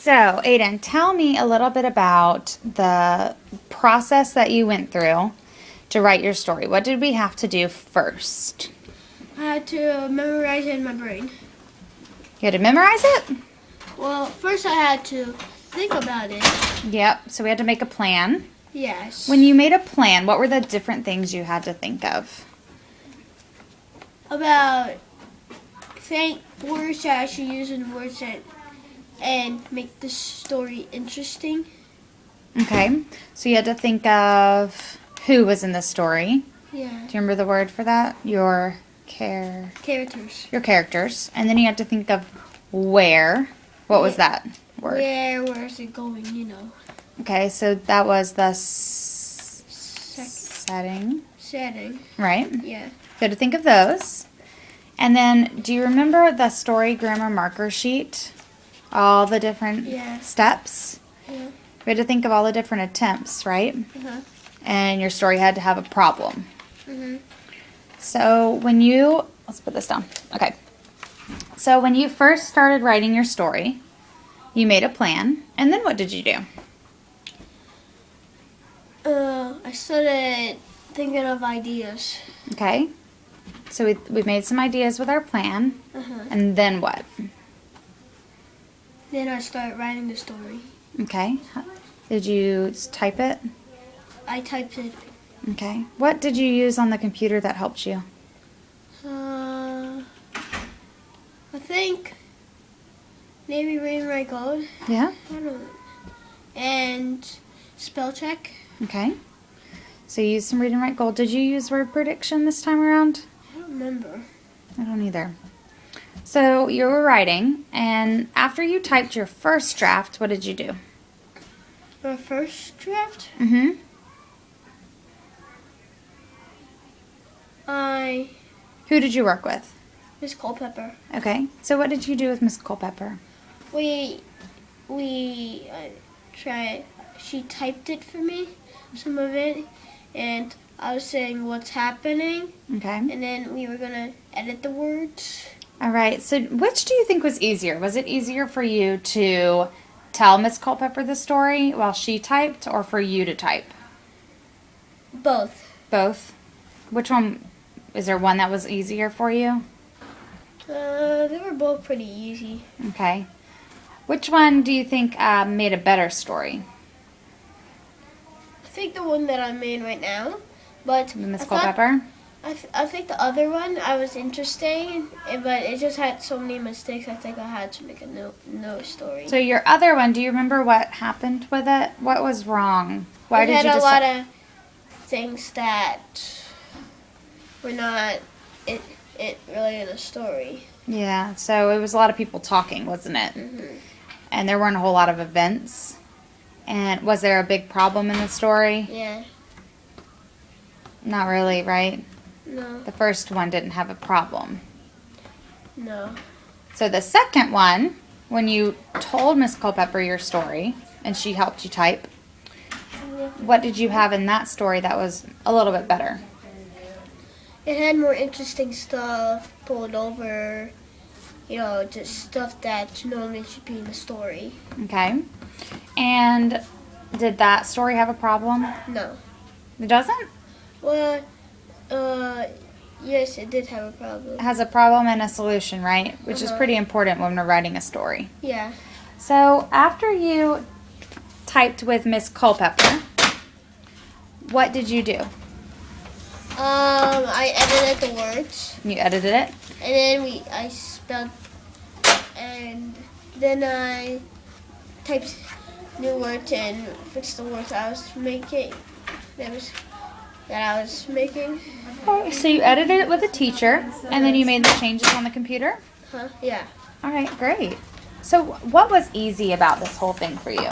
So, Aiden, tell me a little bit about the process that you went through to write your story. What did we have to do first? I had to memorize it in my brain. You had to memorize it? Well, first I had to think about it. Yep. So we had to make a plan. Yes. When you made a plan, what were the different things you had to think of? About words that I should use and words that and make the story interesting. Okay. So you had to think of who was in the story. Yeah. Do you remember the word for that? Your Characters. Your characters. And then you had to think of where. What was that word? Where is it going, Okay, so that was the setting. Setting. Right? Yeah. You had to think of those. And then, do you remember the story grammar marker sheet? All the different steps? Yeah. We had to think of all the different attempts, right? Uh-huh. And your story had to have a problem. Mm-hmm. So let's put this down. Okay. So when you first started writing your story, you made a plan, and then what did you do? I started thinking of ideas. Okay. So we made some ideas with our plan, Uh-huh. and then what? Then I started writing the story. Okay. Did you type it? I typed it. Okay. What did you use on the computer that helped you? I think maybe Read and Write Gold. Yeah? I don't know. And spell check. Okay. So you used some Read and Write Gold. Did you use word prediction this time around? I don't remember. I don't either. So you were writing, and after you typed your first draft, what did you do? My first draft? Mm-hmm. Who did you work with? Miss Culpepper. Okay. So what did you do with Miss Culpepper? We tried. She typed it for me, some of it, and I was saying what's happening. Okay. And then we were gonna edit the words. All right. So which do you think was easier? Was it easier for you to tell Miss Culpepper the story while she typed, or for you to type? Both. Both. Which one? Is there one that was easier for you? They were both pretty easy. Okay. Which one do you think made a better story? I think the one that I'm in right now, but Miss Culpepper? I think the other one I was interesting, but it just had so many mistakes. I think I had to make a no story. So your other one, do you remember what happened with it? What was wrong? Why did had you a just lot of things that were not it really in the story. Yeah, so it was a lot of people talking, wasn't it? Mm-hmm. And there weren't a whole lot of events. And was there a big problem in the story? Yeah. Not really, right? No. The first one didn't have a problem. No. So the second one, when you told Miss Culpepper your story and she helped you type, what did you have in that story that was a little bit better? It had more interesting stuff pulled over, just stuff that normally should be in the story. Okay. And did that story have a problem? No. It doesn't? Well, yes, it did have a problem. It has a problem and a solution, right? Which is pretty important when we're writing a story. Yeah. So after you typed with Miss Culpepper, what did you do? I edited the words. You edited it? And then I spelled, and then I typed new words and fixed the words I was making. That I was making. Oh, so you edited it with a teacher, and then you made the changes on the computer? Huh? Yeah. All right, great. So what was easy about this whole thing for you?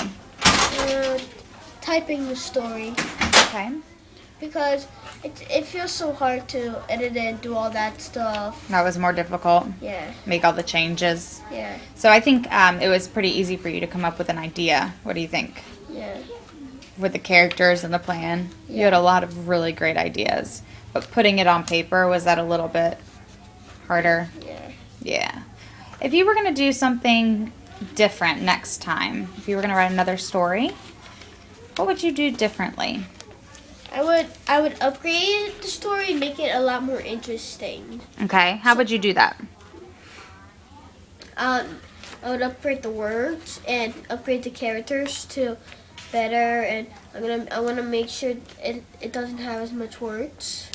Typing the story. Okay. Because it feels so hard to edit and do all that stuff. That was more difficult? Yeah. Make all the changes? Yeah. So I think it was pretty easy for you to come up with an idea. What do you think? Yeah. With the characters and the plan? Yeah. You had a lot of really great ideas. But putting it on paper, was that a little bit harder? Yeah. Yeah. If you were going to do something different next time? If you were going to write another story, what would you do differently? I would upgrade the story and make it a lot more interesting. Okay, how would you do that? I would upgrade the words and upgrade the characters to better, and I want to make sure it doesn't have as much words.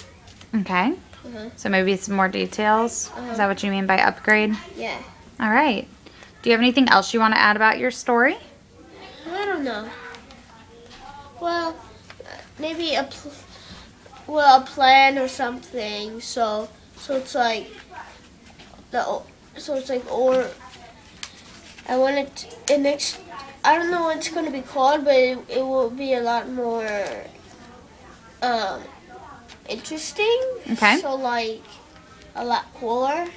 Okay, so maybe some more details. Is that what you mean by upgrade? Yeah. All right. Do you have anything else you want to add about your story? I don't know. Well, maybe a plan or something. So it's like or I want it the next. I don't know what it's going to be called, but it will be a lot more interesting. Okay. So like a lot cooler.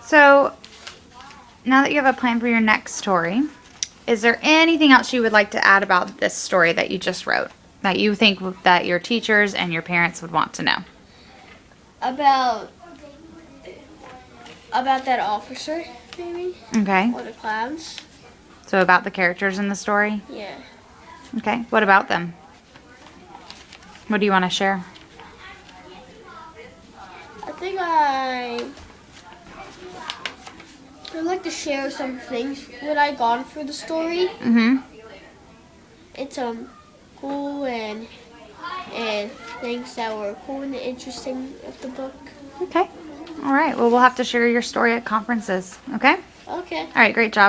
So now that you have a plan for your next story, is there anything else you would like to add about this story that you just wrote that you think that your teachers and your parents would want to know? About that officer, maybe. Okay. Or the clowns. So about the characters in the story? Yeah. Okay. What about them? What do you want to share? I think I'd like to share some things that I got through the story. It's cool and things that were cool and interesting of the book. Okay. All right. Well, we'll have to share your story at conferences. Okay? Okay. All right. Great job.